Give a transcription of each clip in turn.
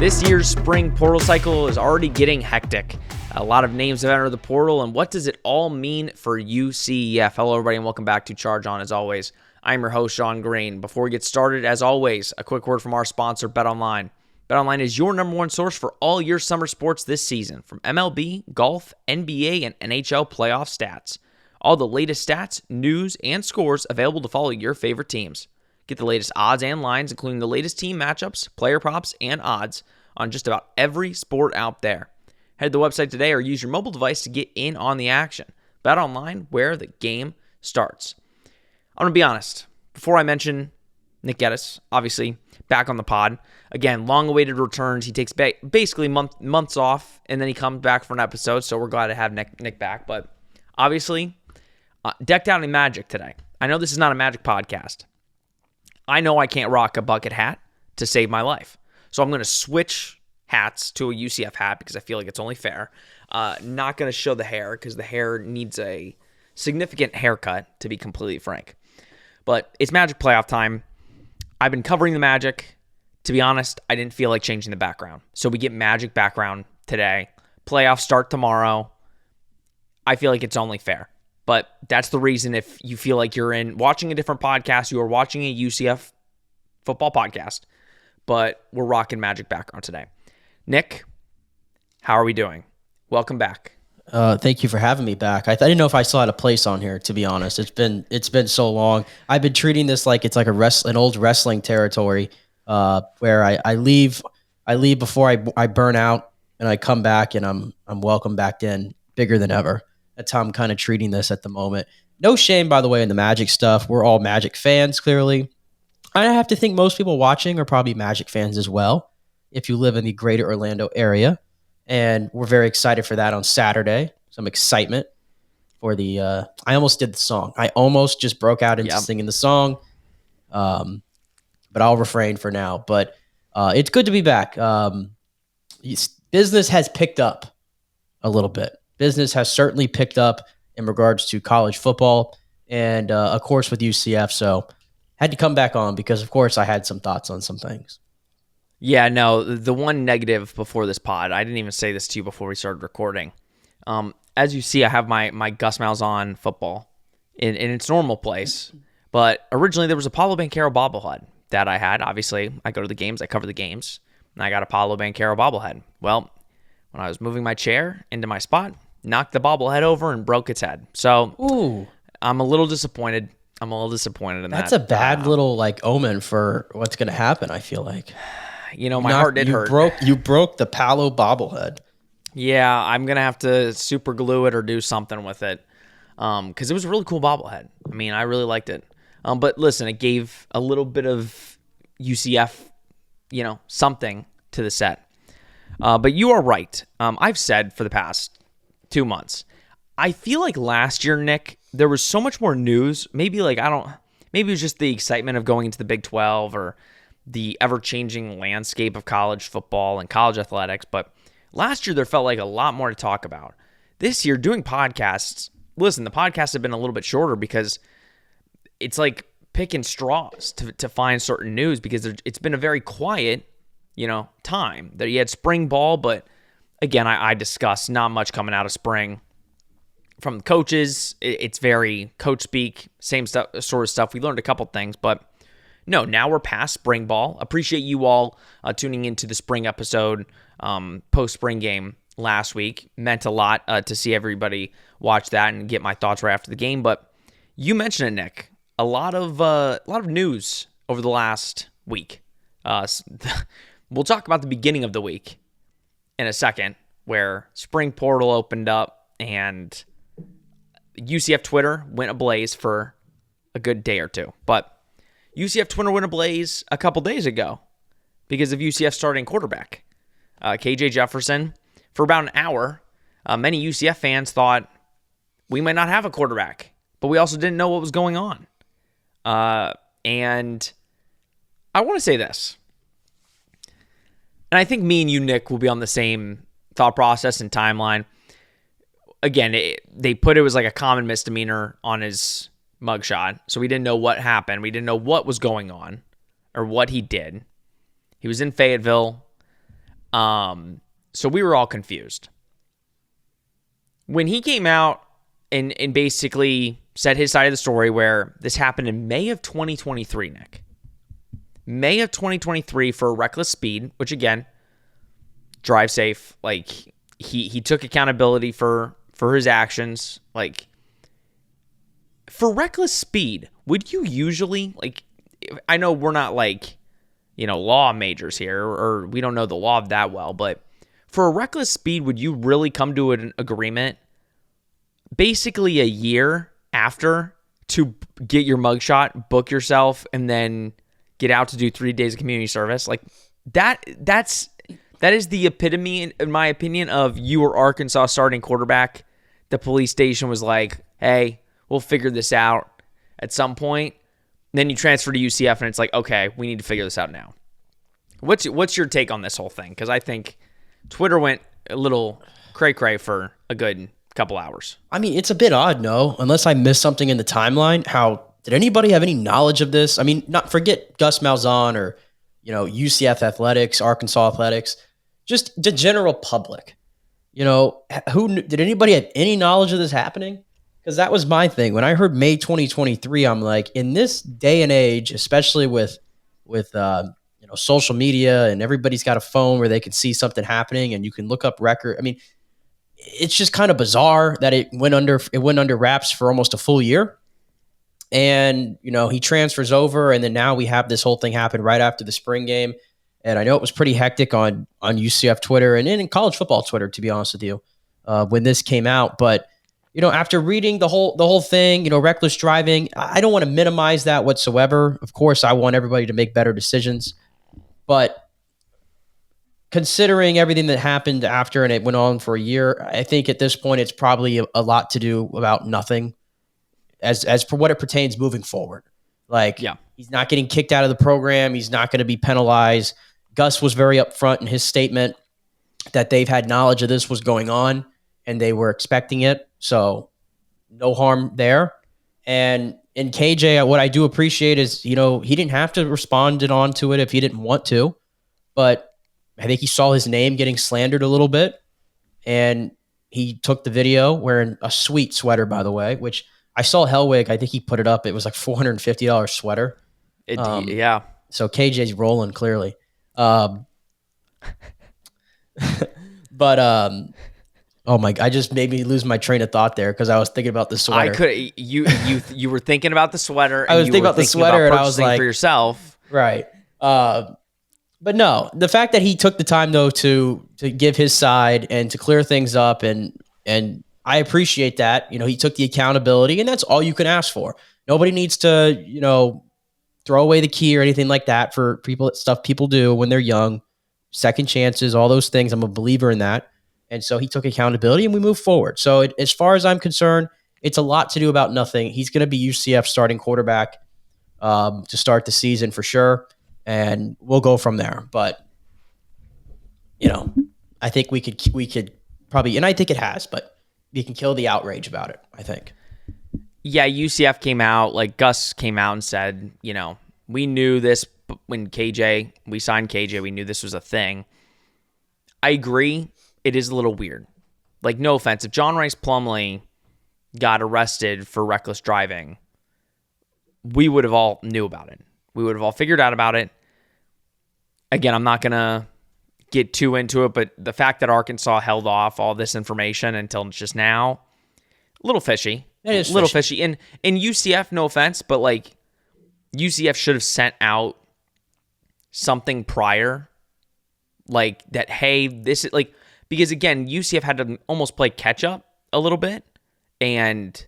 This year's spring portal cycle is already getting hectic. A lot of names have entered the portal, and what does it all mean for UCF? Hello, everybody, and welcome back to Charge On. As always, I'm your host, Sean Green. Before we get started, as always, a quick word from our sponsor, BetOnline. BetOnline is your number one source for all your summer sports this season, from MLB, golf, NBA, and NHL playoff stats. All the latest stats, news, and scores available to follow your favorite teams. Get the latest odds and lines, including the latest team matchups, player props, and odds on just about every sport out there. Head to the website today or use your mobile device to get in on the action. Bet online, where the game starts. I'm going to be honest. Before I mention Nick Geddes, obviously back on the pod. Again, long-awaited returns. He takes basically months off, and then he comes back for an episode, so we're glad to have Nick back. But obviously, decked out in Magic today. I know this is not a Magic podcast. I know I can't rock a bucket hat to save my life. So I'm going to switch hats to a UCF hat because I feel like it's only fair. Not going to show the hair because the hair needs a significant haircut, to be completely frank. But it's Magic playoff time. I've been covering the Magic. To be honest, I didn't feel like changing the background. So we get Magic background today. Playoffs start tomorrow. I feel like it's only fair. But that's the reason if you feel like you're watching a different podcast, you are watching a UCF football podcast, but we're rocking Magic background today. Nick, how are we doing? Welcome back. Thank you for having me back. I didn't know if I still had a place on here, to be honest. It's been so long. I've been treating this like it's like an old wrestling territory where I leave before I burn out, and I come back and I'm welcome back in bigger than ever. That's how I'm kind of treating this at the moment. No shame, by the way, in the Magic stuff. We're all Magic fans, clearly. I have to think most people watching are probably Magic fans as well, if you live in the greater Orlando area. And we're very excited for that on Saturday. Some excitement for the I almost did the song. I almost just broke out into singing the song. But I'll refrain for now. But it's good to be back. Business has picked up a little bit. Business has certainly picked up in regards to college football and, of course, with UCF. So had to come back on because, of course, I had some thoughts on some things. Yeah, no, the one negative before this pod, I didn't even say this to you before we started recording. As you see, I have my Gus Malzahn football in its normal place. But originally there was a Paolo Banchero bobblehead that I had. Obviously, I go to the games, I cover the games, and I got a Paolo Banchero bobblehead. Well, when I was moving my chair into my spot, knocked the bobblehead over and broke its head. So Ooh. I'm a little disappointed. In that. That's a bad little omen for what's going to happen, I feel like. My heart did hurt. You broke the Paolo bobblehead. Yeah, I'm going to have to super glue it or do something with it because it was a really cool bobblehead. I mean, I really liked it. But listen, it gave a little bit of UCF, something to the set. But you are right. I've said for the past 2 months, I feel like last year, Nick, there was so much more news. Maybe it was just the excitement of going into the Big 12 or the ever-changing landscape of college football and college athletics. But last year, there felt like a lot more to talk about. This year, doing podcasts, listen, the podcasts have been a little bit shorter because it's like picking straws to find certain news because it's been a very quiet, time. That you had spring ball, but again, I discussed not much coming out of spring. From the coaches, it's very coach speak, same stuff, sort of stuff. We learned a couple things, but no, now we're past spring ball. Appreciate you all tuning into the spring episode, post-spring game last week. Meant a lot to see everybody watch that and get my thoughts right after the game. But you mentioned it, Nick. A lot of news over the last week. We'll talk about the beginning of the week in a second, where spring portal opened up and UCF Twitter went ablaze for a good day or two. But UCF Twitter went ablaze a couple days ago because of UCF starting quarterback. KJ Jefferson, for about an hour, many UCF fans thought we might not have a quarterback, but we also didn't know what was going on. And I want to say this, and I think me and you, Nick, will be on the same thought process and timeline. Again, they put it was like a common misdemeanor on his mugshot, so we didn't know what happened. We didn't know what was going on or what he did. He was in Fayetteville. So we were all confused. When he came out and basically said his side of the story, where this happened in May of 2023, Nick. May of 2023 for reckless speed, which again, drive safe. Like he took accountability for his actions. Like for reckless speed, would you usually, like, I know we're not like, law majors here, or we don't know the law that well, but for a reckless speed, would you really come to an agreement basically a year after to get your mugshot, book yourself, and then get out to do 3 days of community service? Like that is the epitome, in my opinion, of you were Arkansas starting quarterback. The police station was like, hey, we'll figure this out at some point. And then you transfer to UCF and it's like, okay, we need to figure this out now. What's your take on this whole thing? Because I think Twitter went a little cray-cray for a good couple hours. I mean, it's a bit odd, no? Unless I missed something in the timeline. Did anybody have any knowledge of this? I mean, not forget Gus Malzahn or, UCF athletics, Arkansas athletics, just the general public. Did anybody have any knowledge of this happening? Because that was my thing. When I heard May 2023, I'm like, in this day and age, especially with social media and everybody's got a phone where they can see something happening and you can look up record. I mean, it's just kind of bizarre that it went under wraps for almost a full year. And, he transfers over, and then now we have this whole thing happen right after the spring game. And I know it was pretty hectic on UCF Twitter and in college football Twitter, to be honest with you, when this came out. But, after reading the whole thing, reckless driving, I don't want to minimize that whatsoever. Of course, I want everybody to make better decisions. But considering everything that happened after and it went on for a year, I think at this point it's probably a lot to do about nothing as for what it pertains moving forward. He's not getting kicked out of the program. He's not going to be penalized. Gus was very upfront in his statement that they've had knowledge of this was going on and they were expecting it. So no harm there. And in KJ, what I do appreciate is, he didn't have to respond onto it if he didn't want to, but I think he saw his name getting slandered a little bit, and he took the video wearing a sweet sweater, by the way, which I saw Hellwig. I think he put it up. It was like $450 sweater. Yeah. So KJ's rolling clearly. But oh my! I just made me lose my train of thought there because I was thinking about the sweater. You were thinking about the sweater. I was thinking about the sweater, and I was like, for yourself, right? But no, the fact that he took the time though to give his side and to clear things up, and I appreciate that. He took the accountability, and that's all you can ask for. Nobody needs to throw away the key or anything like that for stuff people do when they're young, second chances, all those things. I'm a believer in that. And so he took accountability and we move forward. So as far as I'm concerned, it's a lot to do about nothing. He's going to be UCF starting quarterback to start the season for sure. And we'll go from there. But, I think we could probably, and I think it has, but we can kill the outrage about it, I think. Yeah, UCF came out, like Gus came out and said, we knew this when we signed KJ, we knew this was a thing. I agree. It is a little weird. Like, no offense. If John Rice Plumlee got arrested for reckless driving, we would have all knew about it. We would have all figured out about it. Again, I'm not going to get too into it, but the fact that Arkansas held off all this information until just now, a little fishy. It is a little fishy. And UCF, no offense, but like UCF should have sent out something prior, like that, hey, this is like, because again, UCF had to almost play catch up a little bit, and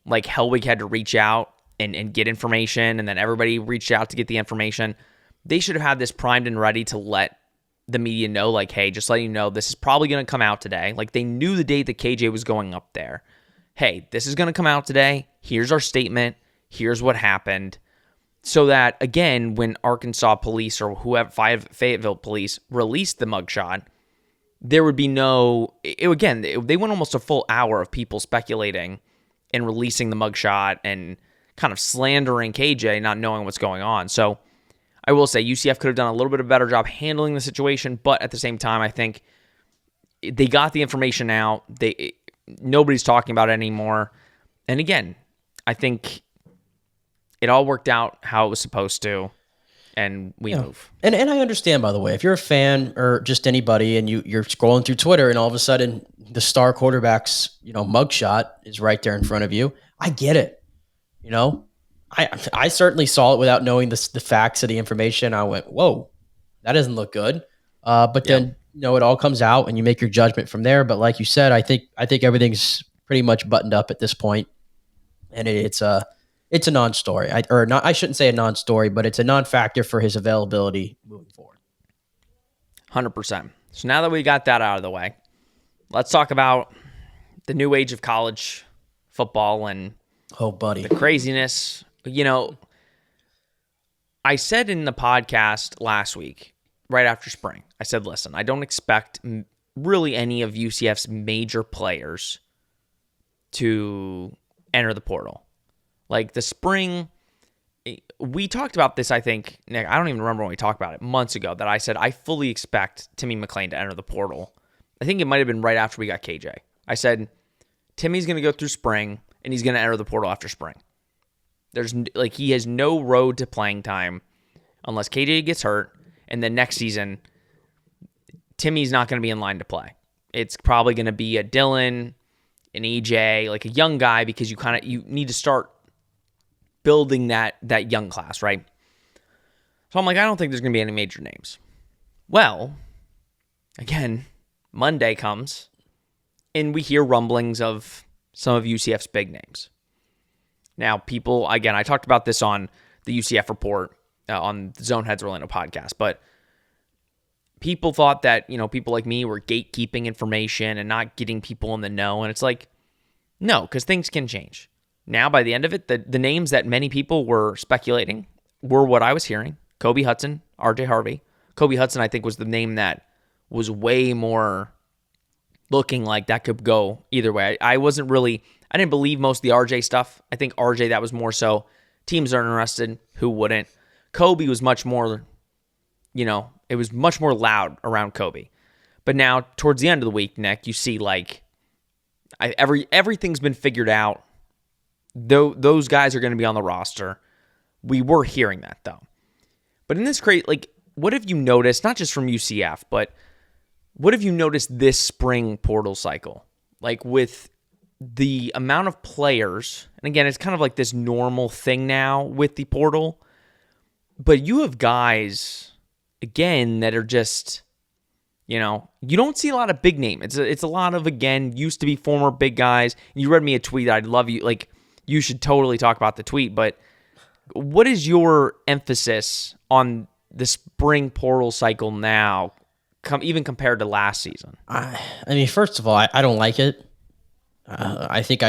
like Hellwig had to reach out and get information, and then everybody reached out to get the information. They should have had this primed and ready to let the media know, like, hey, just letting you know, this is probably going to come out today. Like, they knew the date that KJ was going up there. Hey, this is going to come out today. Here's our statement. Here's what happened. So that, again, when Arkansas police or whoever, Fayetteville police released the mugshot, there would be they went almost a full hour of people speculating and releasing the mugshot and kind of slandering KJ, not knowing what's going on. So I will say UCF could have done a little bit of a better job handling the situation, but at the same time, I think they got the information out. Nobody's talking about it anymore. And again, I think it all worked out how it was supposed to, and we move. And I understand, by the way, if you're a fan or just anybody and you're scrolling through Twitter and all of a sudden the star quarterback's, mugshot is right there in front of you, I get it. I certainly saw it without knowing the facts of the information. I went, whoa, that doesn't look good. But then, it all comes out and you make your judgment from there. But like you said, I think everything's pretty much buttoned up at this point, and it's a non-story. I shouldn't say a non-story, but it's a non-factor for his availability moving forward. 100%. So now that we got that out of the way, let's talk about the new age of college football and the craziness. I said in the podcast last week, right after spring, I said, listen, I don't expect really any of UCF's major players to enter the portal. Like the spring, we talked about this, I think, Nick, I don't even remember when we talked about it, months ago, that I said I fully expect Timmy McClain to enter the portal. I think it might have been right after we got KJ. I said, Timmy's going to go through spring, and he's going to enter the portal after spring. He has no road to playing time unless KJ gets hurt, and then next season, Timmy's not going to be in line to play. It's probably going to be a Dylan, an EJ, like a young guy, because you need to start building that young class, right? So I'm like, I don't think there's going to be any major names. Well, again, Monday comes, and we hear rumblings of some of UCF's big names. Now, people, again, I talked about this on the UCF report on the Zone Heads Orlando podcast, but people thought that, people like me were gatekeeping information and not getting people in the know, and it's like, no, because things can change. Now, by the end of it, the names that many people were speculating were what I was hearing. Kobe Hudson, RJ Harvey. Kobe Hudson, I think, was the name that was way more looking like that could go either way. I didn't believe most of the RJ stuff. I think RJ, that was more so teams are interested, who wouldn't. Kobe was much more, it was much more loud around Kobe. But now, towards the end of the week, Nick, you see everything's been figured out. Those guys are going to be on the roster. We were hearing that, though. But in this what have you noticed, not just from UCF, but what have you noticed this spring portal cycle? Like with the amount of players, and again, it's kind of like this normal thing now with the portal, but you have guys, again, that are just, you don't see a lot of big name. It's a lot of, again, used to be former big guys. You read me a tweet that I'd love you, you should totally talk about the tweet, but what is your emphasis on the spring portal cycle now, even compared to last season? I mean, first of all, I don't like it. I think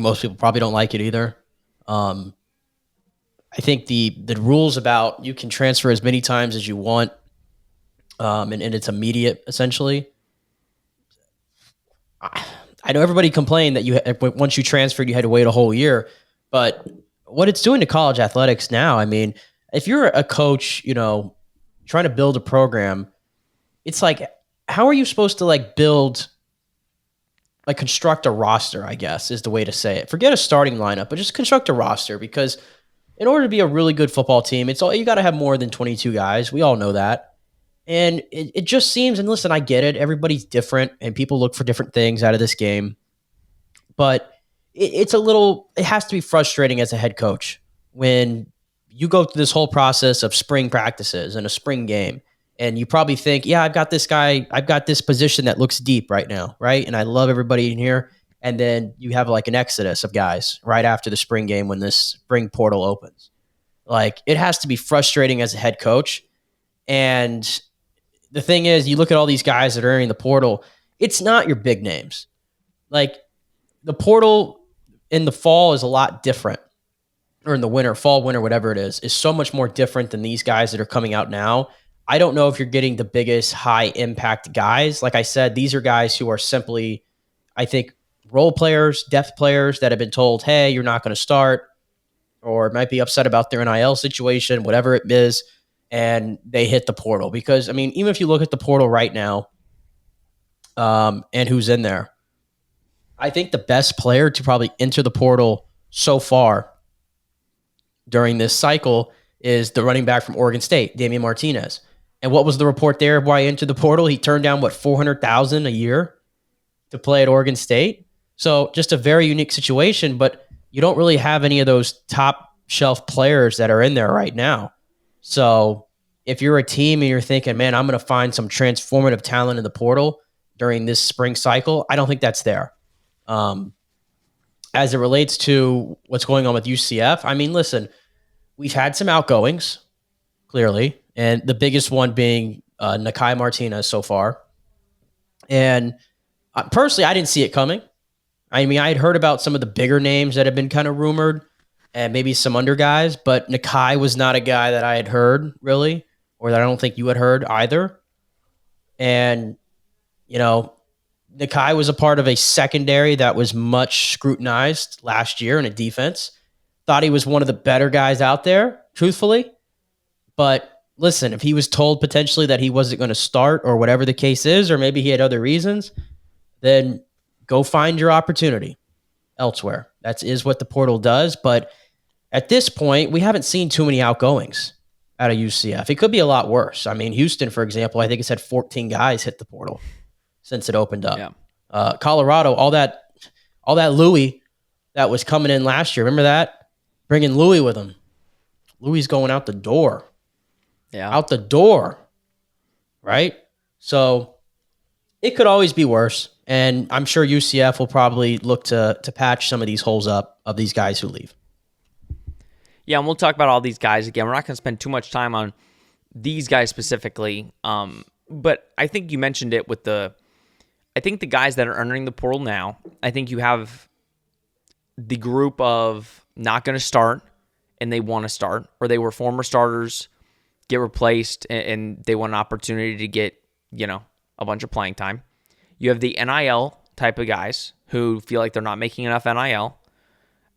most people probably don't like it either. I think the rules about you can transfer as many times as you want, and it's immediate, essentially. I know everybody complained that once you transferred, you had to wait a whole year, but what it's doing to college athletics now, I mean, if you're a coach, trying to build a program, it's like, how are you supposed to construct a roster, I guess, is the way to say it. Forget a starting lineup, but just construct a roster, because in order to be a really good football team, you got to have more than 22 guys. We all know that. And it just seems, and listen, I get it. Everybody's different and people look for different things out of this game. But it has to be frustrating as a head coach when you go through this whole process of spring practices and a spring game. And you probably think, yeah, I've got this position that looks deep right now, right? And I love everybody in here. And then you have an exodus of guys right after the spring game when this spring portal opens. It has to be frustrating as a head coach. And the thing is, you look at all these guys that are entering the portal, it's not your big names. The portal in the fall is a lot different, or in the fall, winter, whatever it is so much more different than these guys that are coming out now. I don't know if you're getting the biggest high impact guys. Like I said, these are guys who are simply, I think, role players, depth players that have been told, hey, you're not going to start, or might be upset about their NIL situation, whatever it is. and they hit the portal. Because, I mean, even if you look at the portal right now, and who's in there, I think the best player to probably enter the portal so far during this cycle is the running back from Oregon State, Damian Martinez. And what was the report there of why he entered the portal? He turned down, $400,000 a year to play at Oregon State. So just a very unique situation, but you don't really have any of those top shelf players that are in there right now. So if you're a team and you're thinking, man, I'm going to find some transformative talent in the portal during this spring cycle, I don't think that's there. As it relates to what's going on with UCF, I mean, listen, we've had some outgoings, clearly, and the biggest one being Nakai Martinez so far. And personally, I didn't see it coming. I mean, I had heard about some of the bigger names that have been kind of rumored and maybe some under guys, but Nakai was not a guy that I had heard, really, or that I don't think you had heard either. And, you know, Nakai was a part of a secondary that was much scrutinized last year in a defense. Thought he was one of the better guys out there, truthfully. But listen, if he was told potentially that he wasn't going to start or whatever the case is, or maybe he had other reasons, then go find your opportunity elsewhere. That is what the portal does. But at this point, we haven't seen too many outgoings out of UCF. It could be a lot worse. I mean, Houston, for example, I think it's had 14 guys hit the portal since it opened up. Yeah. Colorado, all that Louis that was coming in last year. Remember that? Bringing Louis with him. Louis going out the door. Yeah. Out the door. Right? So it could always be worse. And I'm sure UCF will probably look to patch some of these holes up of these guys who leave. Yeah, and we'll talk about all these guys again. We're not going to spend too much time on these guys specifically. But I think you mentioned it with I think the guys that are entering the portal now, I think you have the group of not going to start and they want to start, or they were former starters, get replaced, and they want an opportunity to get, a bunch of playing time. You have the NIL type of guys who feel like they're not making enough NIL.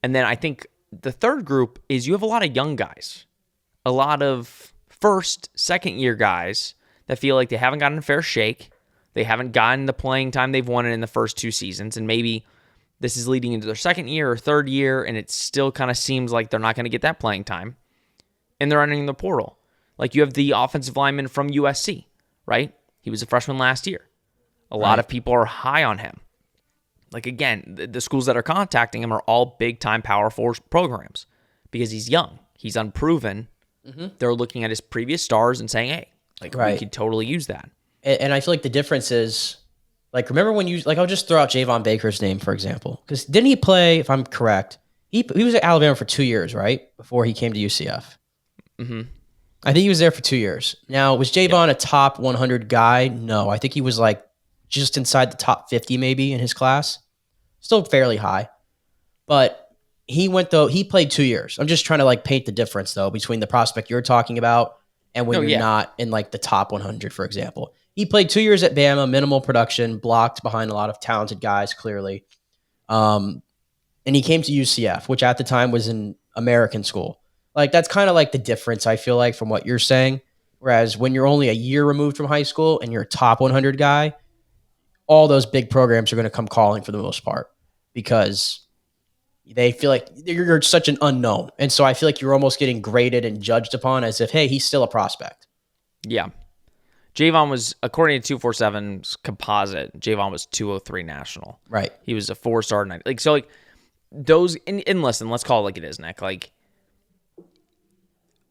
And then I think the third group is you have a lot of young guys, a lot of first, second year guys that feel like they haven't gotten a fair shake. They haven't gotten the playing time they've wanted in the first two seasons, and maybe this is leading into their second year or third year, and it still kind of seems like they're not going to get that playing time, and they're entering the portal. Like you have the offensive lineman from USC, right? He was a freshman last year. A lot of people are high on him. Like, again, the schools that are contacting him are all big-time Power 4 programs because he's young. He's unproven. Mm-hmm. They're looking at his previous stars and saying, hey, we could totally use that. And I feel like the difference is, remember when I'll just throw out Javon Baker's name, for example. Because didn't he play, if I'm correct, he was at Alabama for 2 years, right? Before he came to UCF. Mm-hmm. I think he was there for 2 years. Now, was Javon a top 100 guy? No. I think he was just inside the top 50 maybe in his class. Still fairly high. But he played 2 years. I'm just trying to paint the difference though between the prospect you're talking about and when you're not in the top 100, for example. He played 2 years at Bama, minimal production, blocked behind a lot of talented guys, clearly. And he came to UCF, which at the time was an American school. That's kind of the difference, I feel like, from what you're saying. Whereas when you're only a year removed from high school and you're a top 100 guy, all those big programs are going to come calling for the most part because they feel like you're such an unknown. And so I feel like you're almost getting graded and judged upon as if, hey, he's still a prospect. Yeah. Javon was, according to 247's composite, Javon was 203 national. Right. He was a 4-star. Those, and listen, let's call it like it is, Nick.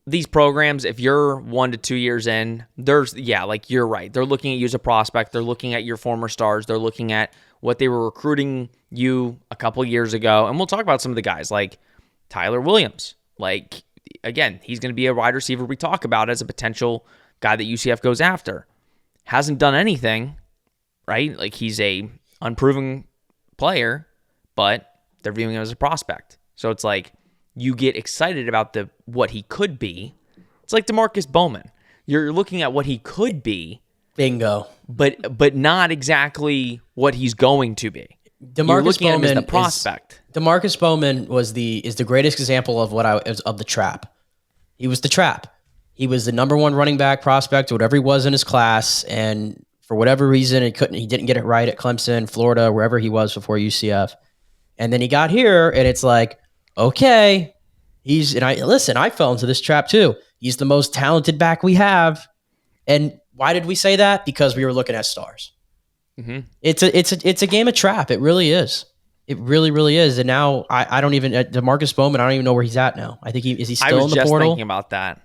These programs, if you're 1 to 2 years in, you're right. They're looking at you as a prospect. They're looking at your former stars. They're looking at what they were recruiting you a couple years ago. And we'll talk about some of the guys like Tyler Williams. Again, he's going to be a wide receiver we talk about as a potential guy that UCF goes after. Hasn't done anything, right? He's a unproven player, but they're viewing him as a prospect. So it's you get excited about what he could be. It's like DeMarcus Bowman. You're looking at what he could be. Bingo. But not exactly what he's going to be. You're looking at him as the prospect. DeMarcus Bowman is the greatest example of of the trap. He was the trap. He was the number one running back prospect, whatever he was in his class, and for whatever reason, he didn't get it right at Clemson, Florida, wherever he was before UCF. And then he got here, and it's like, okay, I fell into this trap too. He's the most talented back we have. And why did we say that? Because we were looking at stars. Mm-hmm. It's a game of trap. It really is. It really, really is. And now I don't even DeMarcus Bowman. I don't even know where he's at now. I think is he still in the portal? I was just thinking about that.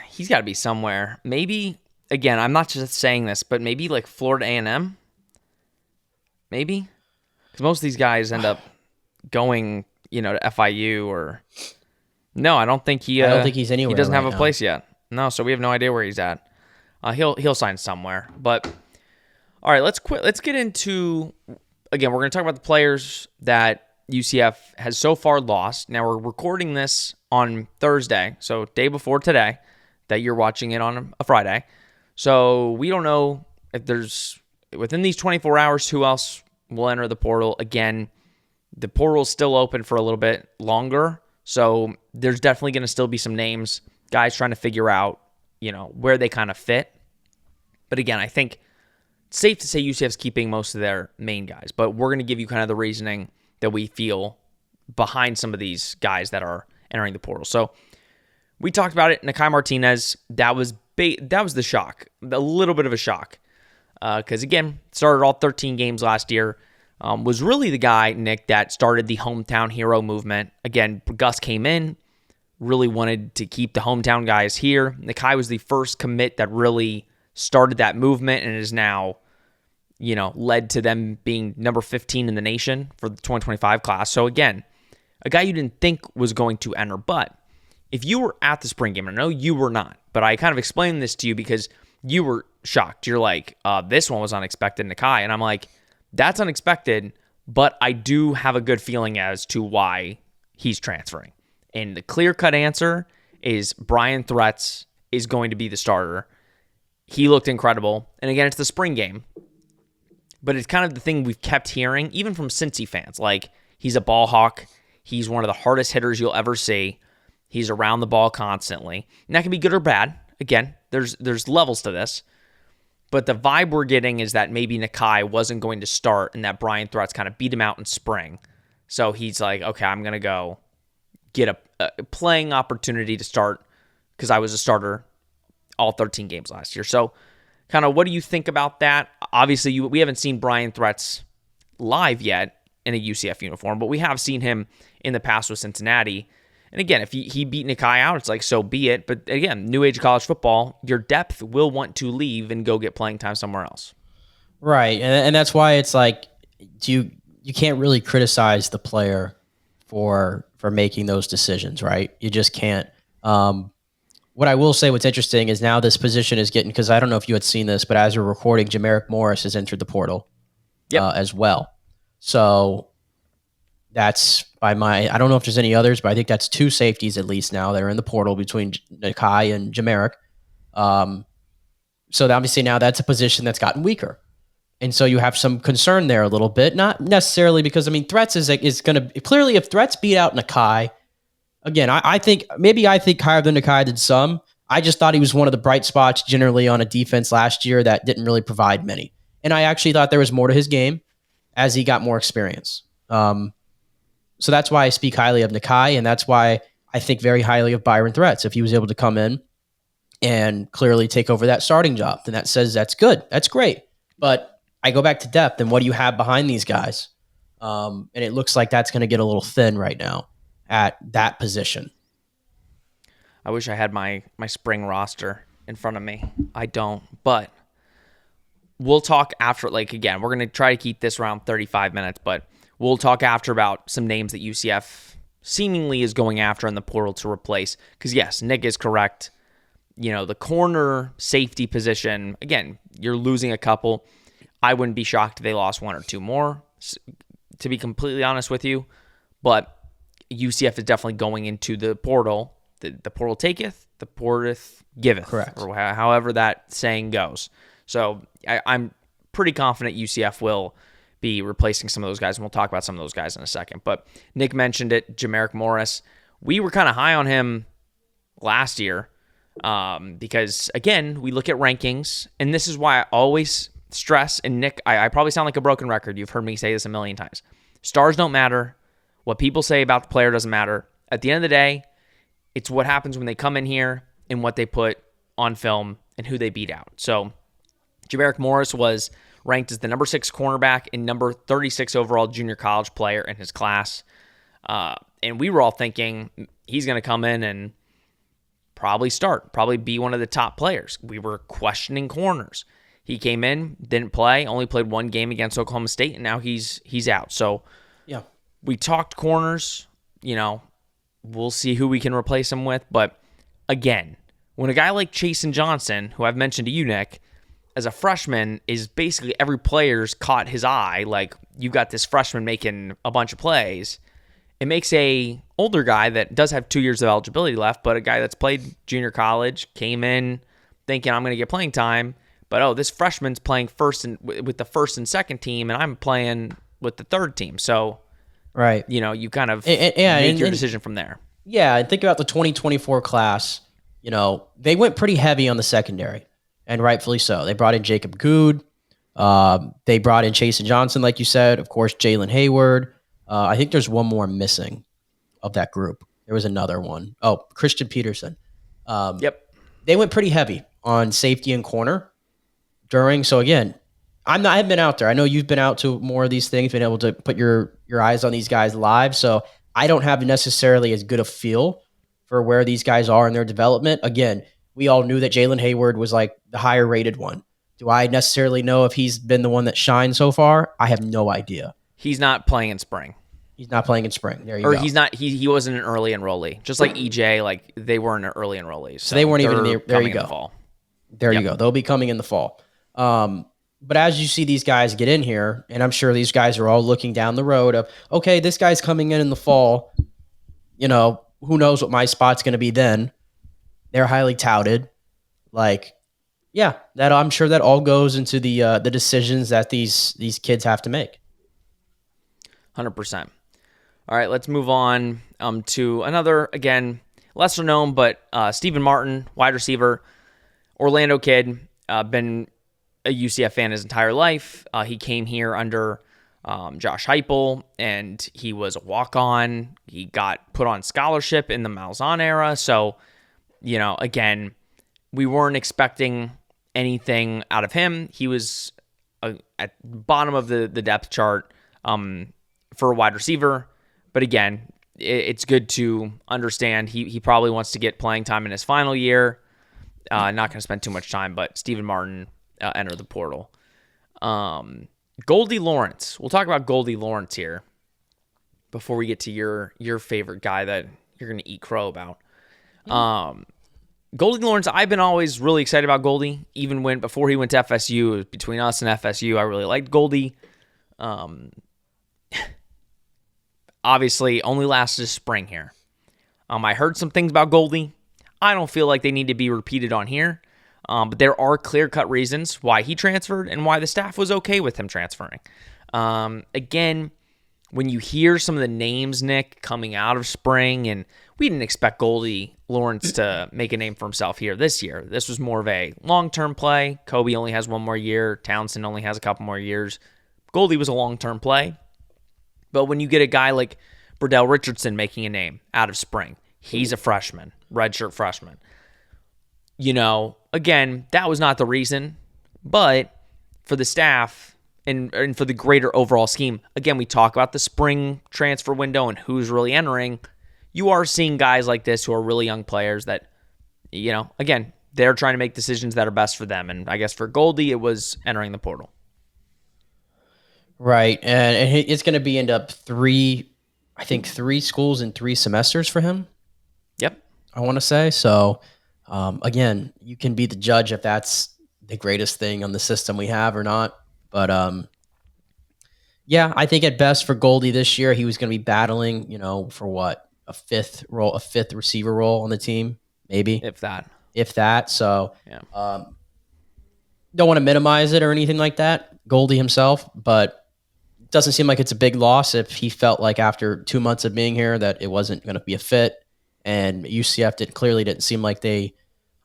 He's got to be somewhere. Maybe again, I'm not just saying this, but maybe like Florida A&M. Maybe because most of these guys end up going, to FIU or. No, I don't think he. I don't think he's anywhere. He doesn't right have a now. place yet. No, so we have no idea where he's at. He'll sign somewhere. But all right, let's get into. Again, we're going to talk about the players that UCF has so far lost. Now, we're recording this on Thursday, so day before today, that you're watching it on a Friday. So we don't know if there's, within these 24 hours, who else will enter the portal. Again, the portal's still open for a little bit longer, so there's definitely going to still be some names, guys trying to figure out, where they kind of fit. But again, I think safe to say UCF's keeping most of their main guys, but we're going to give you kind of the reasoning that we feel behind some of these guys that are entering the portal. So we talked about it. Nakai Martinez, that was the shock, a little bit of a shock, because again, started all 13 games last year, was really the guy, Nick, that started the hometown hero movement. Again, Gus came in, really wanted to keep the hometown guys here. Nakai was the first commit that really started that movement and is now, led to them being number 15 in the nation for the 2025 class. So again, a guy you didn't think was going to enter. But if you were at the spring game, I know you were not, but I kind of explained this to you because you were shocked. You're like, this one was unexpected, Nakai. And I'm like, that's unexpected, but I do have a good feeling as to why he's transferring. And the clear-cut answer is Brian Threats is going to be the starter. He looked incredible. And again, it's the spring game. But it's kind of the thing we've kept hearing, even from Cincy fans. Like, he's a ball hawk. He's one of the hardest hitters you'll ever see. He's around the ball constantly. And that can be good or bad. Again, there's levels to this. But the vibe we're getting is that maybe Nakai wasn't going to start and that Brian Threats kind of beat him out in spring. So he's like, okay, I'm going to go get a playing opportunity to start because I was a starter all 13 games last year. So kind of what do you think about that? Obviously, we haven't seen Brian Threats live yet in a UCF uniform, but we have seen him in the past with Cincinnati. And again, if he beat Nakai out, it's like, so be it. But again, new age college football, your depth will want to leave and go get playing time somewhere else. Right. And that's why it's like, you can't really criticize the player for making those decisions, right? You just can't. What I will say, what's interesting is now this position is getting, because I don't know if you had seen this, but as we're recording, Jamarick Morris has entered the portal as well. So that's I don't know if there's any others, but I think that's two safeties at least now that are in the portal between Nakai and Jamarick. So obviously now that's a position that's gotten weaker. And so you have some concern there a little bit, not necessarily because, Threats is going to, clearly if Threats beat out Nakai, again, I think higher than Nakai did some. I just thought he was one of the bright spots generally on a defense last year that didn't really provide many. And I actually thought there was more to his game as he got more experience. So that's why I speak highly of Nakai, and that's why I think very highly of Byron Threats. If he was able to come in and clearly take over that starting job, then that says that's good. That's great. But I go back to depth, and what do you have behind these guys? And it looks like that's going to get a little thin right now at that position. I wish I had my spring roster in front of me. I don't, but we'll talk after. Like, again, we're going to try to keep this around 35 minutes, but we'll talk after about some names that UCF seemingly is going after in the portal to replace. Because, yes, Nick is correct. The corner safety position, again, you're losing a couple. I wouldn't be shocked if they lost one or two more, to be completely honest with you. But UCF is definitely going into the portal. The portal taketh, the porteth giveth. Correct. Or however that saying goes. So I'm pretty confident UCF will be replacing some of those guys, and we'll talk about some of those guys in a second. But Nick mentioned it, Jamarick Morris. We were kind of high on him last year. Because, again, we look at rankings, and this is why I always stress, and Nick, I probably sound like a broken record. You've heard me say this a million times. Stars don't matter. What people say about the player doesn't matter. At the end of the day, it's what happens when they come in here and what they put on film and who they beat out. So Jamarick Morris was ranked as the number 6 cornerback and number 36 overall junior college player in his class. And we were all thinking he's going to come in and probably be one of the top players. We were questioning corners. He came in, didn't play, only played one game against Oklahoma State, and now he's out. So Yeah. we talked corners, we'll see who we can replace him with. But again, when a guy like Chasen Johnson, who I've mentioned to you, Nick, as a freshman, is basically every player's caught his eye, like you got this freshman making a bunch of plays, it makes a older guy that does have 2 years of eligibility left, but a guy that's played junior college, came in thinking I'm going to get playing time, but this freshman's playing with the first and second team, and I'm playing with the third team. So, right, you kind of make your decision from there. Yeah, and think about the 2024 class. They went pretty heavy on the secondary, and rightfully so. They brought in Jacob Good. They brought in Chasen Johnson, like you said. Of course, Jalen Hayward. I think there's one more missing of that group. There was another one. Oh, Christian Peterson. Yep. They went pretty heavy on safety and corner during. So again, I haven't been out there. I know you've been out to more of these things, been able to put your eyes on these guys live. So I don't have necessarily as good a feel for where these guys are in their development. Again, we all knew that Jalen Hayward was like the higher rated one. Do I necessarily know if he's been the one that shined so far? I have no idea. He's not playing in spring. He's not playing in spring. There you go. Or he's not. He wasn't an early enrollee. Just like EJ, like they weren't an early enrollees. So they weren't even in the. There you go. The fall. There you go. They'll be coming in the fall. But as you see these guys get in here, and I'm sure these guys are all looking down the road of, okay, this guy's coming in the fall. Who knows what my spot's going to be then? They're highly touted. That I'm sure that all goes into the decisions that these kids have to make. 100%. All right, let's move on to another, again, lesser known, but Stephen Martin, wide receiver, Orlando kid, been a UCF fan his entire life. He came here under Josh Heupel, and he was a walk-on. He got put on scholarship in the Malzahn era. So, again, we weren't expecting anything out of him. He was at the bottom of the depth chart for a wide receiver. But again, it's good to understand he probably wants to get playing time in his final year. Not going to spend too much time, but Stephen Martin entered the portal. Goldie Lawrence. We'll talk about Goldie Lawrence here before we get to your favorite guy that you're going to eat crow about. Goldie Lawrence, I've been always really excited about Goldie. Even before he went to FSU, between us and FSU, I really liked Goldie. Obviously, only lasted spring here. I heard some things about Goldie. I don't feel like they need to be repeated on here. But there are clear-cut reasons why he transferred and why the staff was okay with him transferring. Again, when you hear some of the names, Nick, coming out of spring, and we didn't expect Goldie Lawrence to make a name for himself here this year. This was more of a long-term play. Kobe only has one more year. Townsend only has a couple more years. Goldie was a long-term play. But when you get a guy like Burdell Richardson making a name out of spring, he's a freshman, redshirt freshman. Again, that was not the reason, but for the staff and for the greater overall scheme, again, we talk about the spring transfer window and who's really entering. You are seeing guys like this who are really young players that, again, they're trying to make decisions that are best for them. And I guess for Goldie, it was entering the portal. Right. And it's going to end up three schools in 3 semesters for him. Yep. I want to say. So, again, you can be the judge if that's the greatest thing on the system we have or not. But, I think at best for Goldie this year, he was going to be battling, for what? A fifth receiver role on the team, maybe. If that. So, yeah. Don't want to minimize it or anything like that, Goldie himself, but it doesn't seem like it's a big loss if he felt like after 2 months of being here that it wasn't going to be a fit. And UCF clearly didn't seem like they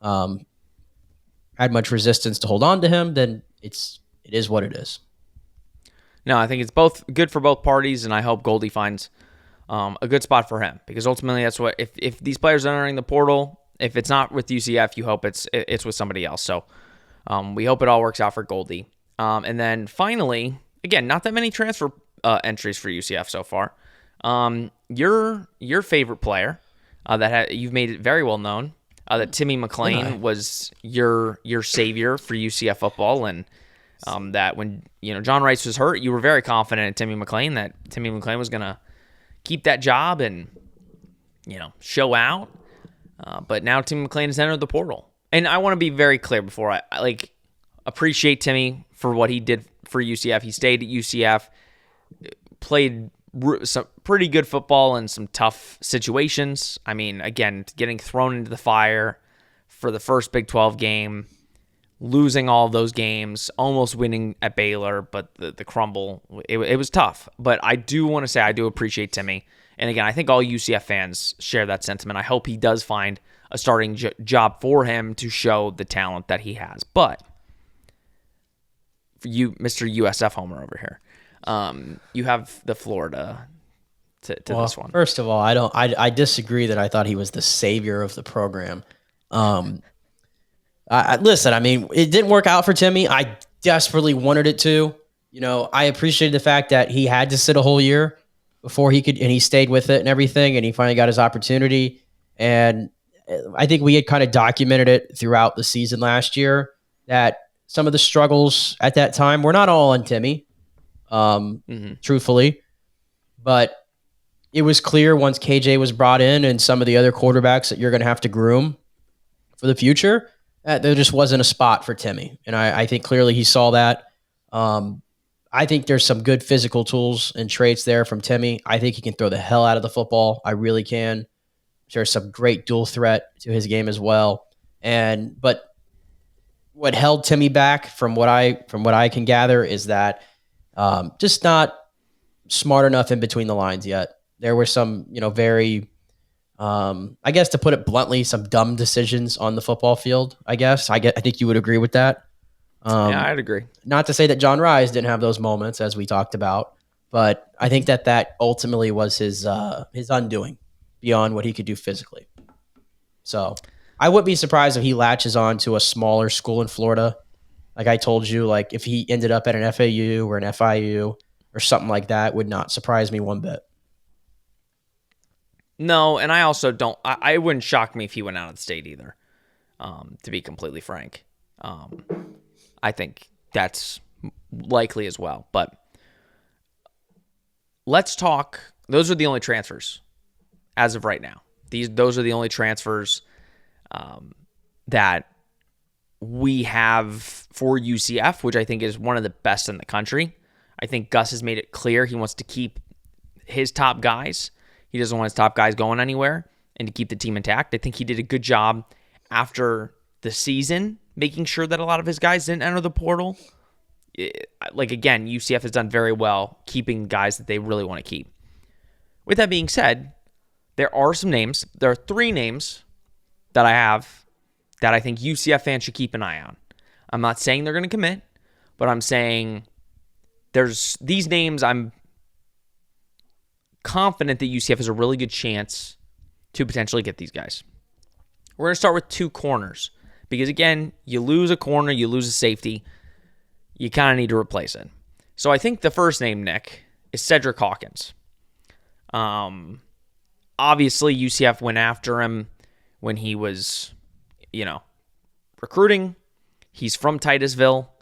had much resistance to hold on to him, then it is what it is. No, I think it's both good for both parties, and I hope Goldie finds a good spot for him, because ultimately that's what, if these players are entering the portal, if it's not with UCF, you hope it's with somebody else. So we hope it all works out for Goldie. And then finally, again, not that many transfer entries for UCF so far. Your favorite player you've made it very well known that Timmy McClain was your savior for UCF football, and that when John Rice was hurt, you were very confident in Timmy McClain, that Timmy McClain was gonna keep that job and show out. But now Timmy McClain has entered the portal, and I want to be very clear before I appreciate Timmy for what he did for UCF. He stayed at UCF, played some pretty good football in some tough situations. I mean, again, getting thrown into the fire for the first Big 12 game, losing all of those games, almost winning at Baylor, but the crumble, it was tough. But I do want to say I do appreciate Timmy. And again, I think all UCF fans share that sentiment. I hope he does find a starting job for him to show the talent that he has. But for you, Mr. USF homer over here, you have the Florida to this one. First of all, I disagree that I thought he was the savior of the program. Listen, I mean, it didn't work out for Timmy. I desperately wanted it to. I appreciated the fact that he had to sit a whole year before he could, and he stayed with it and everything, and he finally got his opportunity. And I think we had kind of documented it throughout the season last year that some of the struggles at that time were not all on Timmy, truthfully. But it was clear once KJ was brought in and some of the other quarterbacks that you're going to have to groom for the future, that there just wasn't a spot for Timmy. And I think clearly he saw that. I think there's some good physical tools and traits there from Timmy. I think he can throw the hell out of the football. I really can. There's some great dual threat to his game as well. But what held Timmy back from what I can gather is that just not smart enough in between the lines yet. There were some, very, I guess to put it bluntly, some dumb decisions on the football field. I think you would agree with that. Yeah, I'd agree. Not to say that John Rise didn't have those moments, as we talked about, but I think that ultimately was his undoing beyond what he could do physically. So I wouldn't be surprised if he latches on to a smaller school in Florida. Like I told you, like if he ended up at an FAU or an FIU or something like that, would not surprise me one bit. No, and I also don't. I wouldn't shock me if he went out of the state either. To be completely frank, I think that's likely as well. But let's talk. Those are the only transfers as of right now. Those are the only transfers that we have for UCF, which I think is one of the best in the country. I think Gus has made it clear he wants to keep his top guys. He doesn't want his top guys going anywhere, and to keep the team intact. I think he did a good job after the season, making sure that a lot of his guys didn't enter the portal. Again, UCF has done very well keeping guys that they really want to keep. With that being said, there are some names. There are 3 names that I have that I think UCF fans should keep an eye on. I'm not saying they're going to commit, but I'm saying there's these names I'm confident that UCF has a really good chance to potentially get these guys. We're going to start with 2 corners because, again, you lose a corner, you lose a safety, you kind of need to replace it. So I think the first name, Nick, is Cedric Hawkins. Obviously, UCF went after him when he was, recruiting. He's from Titusville.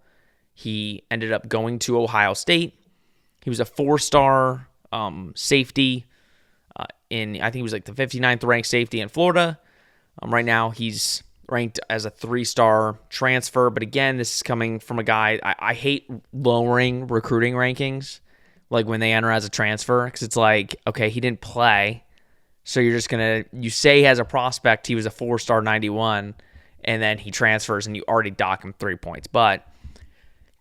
He ended up going to Ohio State. He was a 4-star safety I think he was like the 59th ranked safety in Florida. Right now, he's ranked as a 3-star transfer. But again, this is coming from a guy, I hate lowering recruiting rankings, like when they enter as a transfer, because it's like, okay, he didn't play. So you're just going to, you say he has a prospect, he was a 4-star 91, and then he transfers and you already dock him 3 points. But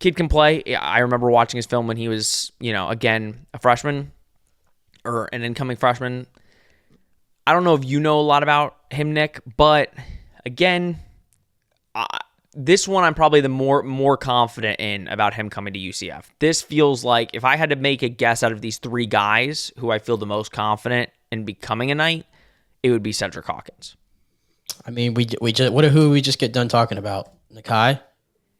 kid can play. I remember watching his film when he was, again, a freshman or an incoming freshman. I don't know if you know a lot about him, Nick, but again, This one I'm probably the more confident in about him coming to UCF. This feels like if I had to make a guess out of these three guys who I feel the most confident in becoming a Knight, it would be Cedric Hawkins. I mean, we just who we just get done talking about? Nakai,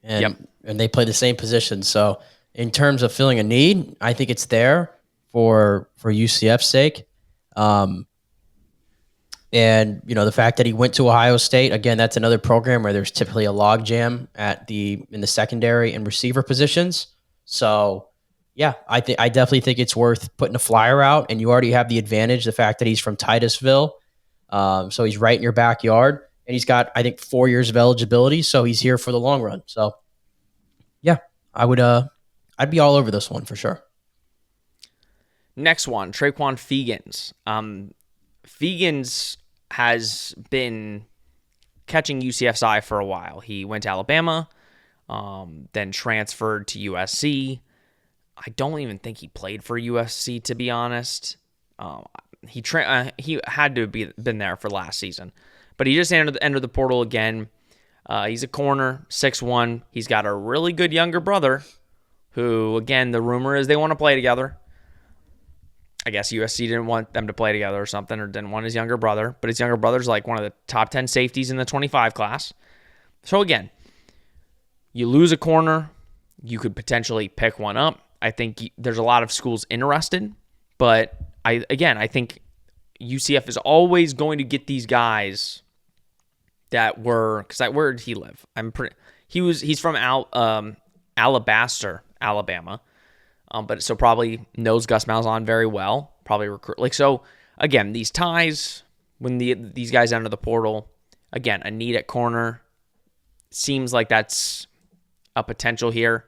and they play the same position. So in terms of filling a need, I think it's there for UCF's sake. And the fact that he went to Ohio State, again, that's another program where there's typically a logjam in the secondary and receiver positions. So yeah, I definitely think it's worth putting a flyer out, and you already have the advantage, the fact that he's from Titusville. So he's right in your backyard, and he's got, I think, 4 years of eligibility. So he's here for the long run. So yeah, I'd be all over this one for sure. Next one, Traquan Fegans. Fegans has been catching UCF's eye for a while. He went to Alabama, then transferred to USC. I don't even think he played for USC, to be honest. He had to have been there for last season, but he just entered the portal again. He's a corner, 6'1". He's got a really good younger brother who, again, the rumor is they want to play together. I guess USC didn't want them to play together or something, or didn't want his younger brother. But his younger brother's like one of the top 10 safeties in the 25 class. So again, you lose a corner, you could potentially pick one up. I think there's a lot of schools interested, but I think UCF is always going to get these guys that were, because where did he live? He's from Alabaster, Alabama. But so probably knows Gus Malzahn very well. Probably recruit so. Again, these ties when these guys enter the portal. Again, a need at corner seems like that's a potential here.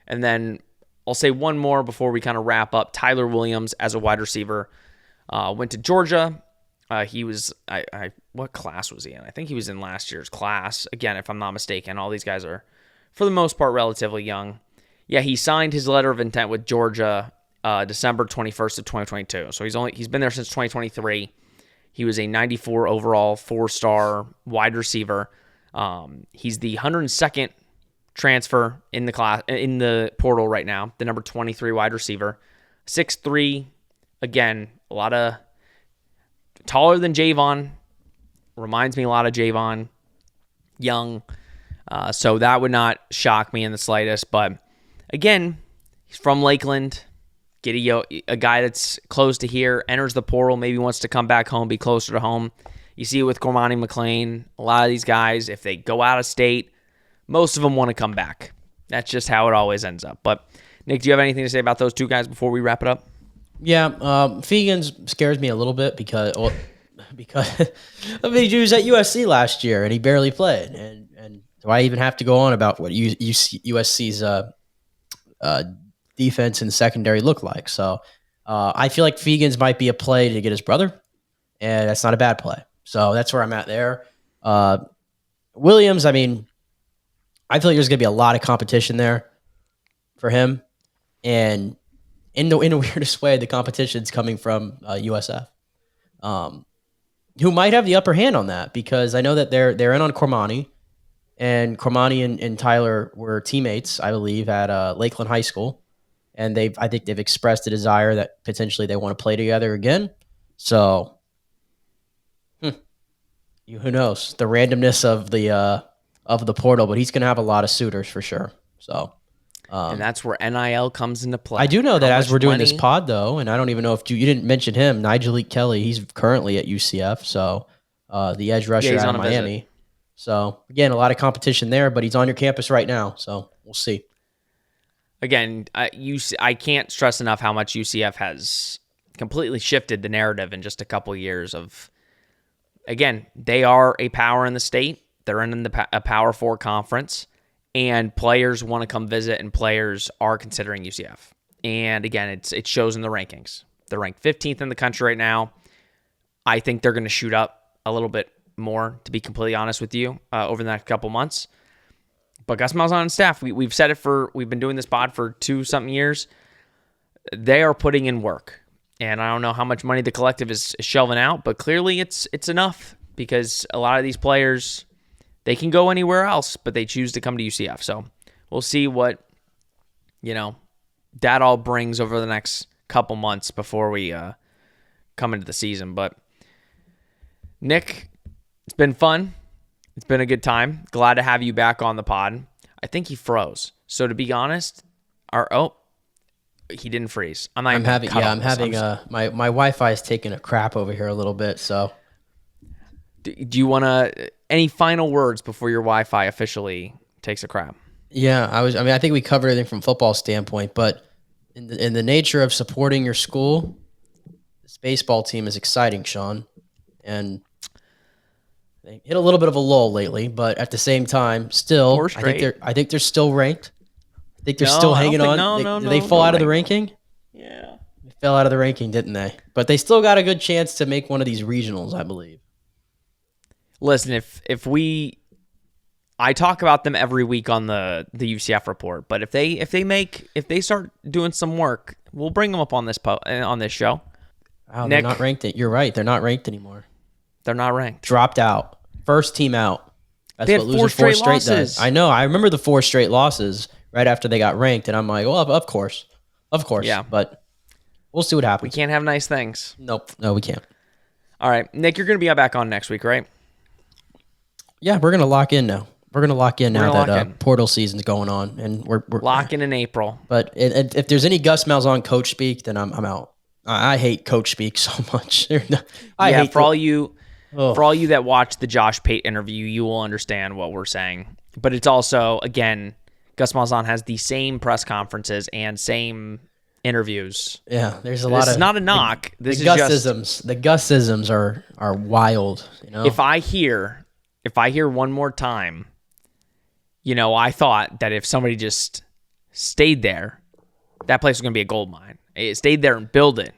And then I'll say one more before we kind of wrap up. Tyler Williams as a wide receiver went to Georgia. He was what class was he in? I think he was in last year's class. Again, if I'm not mistaken, all these guys are for the most part relatively young. Yeah, he signed his letter of intent with Georgia December 21st of 2022. So he's been there since 2023. He was a 94 overall, 4-star wide receiver. He's the 102nd transfer in the class in the portal right now, the number 23 wide receiver. 6'3", again, a lot of taller than Javon. Reminds me a lot of Javon. Young. So that would not shock me in the slightest, but again, he's from Lakeland. Get a guy that's close to here, enters the portal, maybe wants to come back home, be closer to home. You see it with Cormani McLean. A lot of these guys, if they go out of state, most of them want to come back. That's just how it always ends up. But, Nick, do you have anything to say about those two guys before we wrap it up? Yeah, Fegans scares me a little bit because I mean, he was at USC last year, and he barely played. And do I even have to go on about what USC's defense and secondary look like? So I feel like Fegans might be a play to get his brother, and that's not a bad play. So that's where I'm at there. Williams, I mean, I feel like there's going to be a lot of competition there for him, and in the weirdest way, the competition's coming from USF, who might have the upper hand on that, because I know that they're in on Cormani, and Cormani and Tyler were teammates, I believe, at Lakeland High School. And I think they've expressed a desire that potentially they want to play together again. So, who knows? The randomness of the portal, but he's going to have a lot of suitors for sure. So, and that's where NIL comes into play. I do know that as we're doing this pod, though, and I don't even know if you didn't mention him, Nigel Kelly. He's currently at UCF, so the edge rusher out of Miami. Visit. So again, a lot of competition there, but he's on your campus right now, so we'll see. Again, I can't stress enough how much UCF has completely shifted the narrative in just a couple years of, again, they are a power in the state. They're in a Power 4 conference, and players want to come visit, and players are considering UCF. And again, it shows in the rankings. They're ranked 15th in the country right now. I think they're going to shoot up a little bit more, to be completely honest with you, over the next couple months. But Gus Malzahn and staff, we've said it we've been doing this pod for 2-something years. They are putting in work. And I don't know how much money the collective is shelving out, but clearly it's enough, because a lot of these players, they can go anywhere else, but they choose to come to UCF. So we'll see what, that all brings over the next couple months before we come into the season. But Nick, it's been fun. It's been a good time. Glad to have you back on the pod. I think he froze. So to be honest, he didn't freeze. My Wi-Fi is taking a crap over here a little bit. So, do you want to any final words before your Wi-Fi officially takes a crap? Yeah, I think we covered everything from football standpoint, but in the nature of supporting your school, this baseball team is exciting, Sean, and they hit a little bit of a lull lately, but at the same time, still, I think they're still ranked. I think they're still hanging on. Did they fall out of the ranking? Yeah. They fell out of the ranking, didn't they? But they still got a good chance to make one of these regionals, I believe. Listen, I talk about them every week on the UCF report, but if they start doing some work, we'll bring them up on this show. Wow, they're not ranked. You're right. They're not ranked anymore. They're not ranked. Dropped out. First team out. That's they had four straight losses. Does. I know. I remember the 4 straight losses right after they got ranked, and I'm like, well, of course. Yeah. But we'll see what happens. We can't have nice things. Nope. No, we can't. All right. Nick, you're going to be back on next week, right? Yeah, we're going to lock in now. We're going to lock in now that portal season's going on, and we're locking in April. But if there's any Gus Malzahn coach speak, then I'm out. I hate coach speak so much. For all you that watch the Josh Pate interview, you will understand what we're saying. But it's also, again, Gus Malzahn has the same press conferences and same interviews. Yeah, there's a lot of. This is not a knock. This is Gus-isms. The Gus-isms are wild. If I hear one more time, I thought that if somebody just stayed there, that place was going to be a gold mine. It stayed there and built it.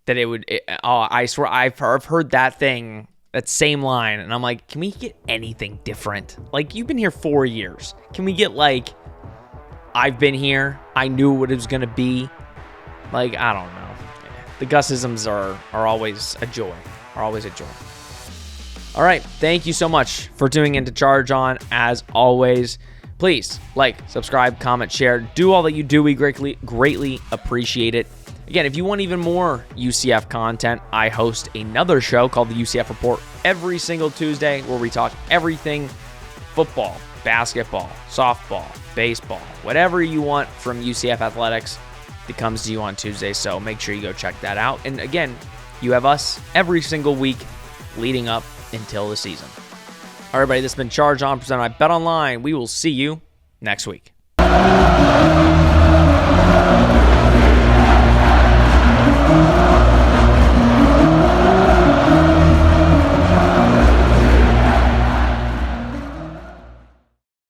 That it would. I swear, I've heard that same line, and I'm like, can we get anything different? Like, you've been here 4 years. Can we get I've been here. I knew what it was going to be. I don't know. The Gus-isms are always a joy. All right. Thank you so much for tuning in to Charge On. As always, please subscribe, comment, share. Do all that you do. We greatly appreciate it. Again, if you want even more UCF content, I host another show called the UCF Report every single Tuesday where we talk everything football, basketball, softball, baseball, whatever you want from UCF athletics that comes to you on Tuesday. So make sure you go check that out. And again, you have us every single week leading up until the season. All right, everybody, this has been Charge On presented by Bet Online. We will see you next week.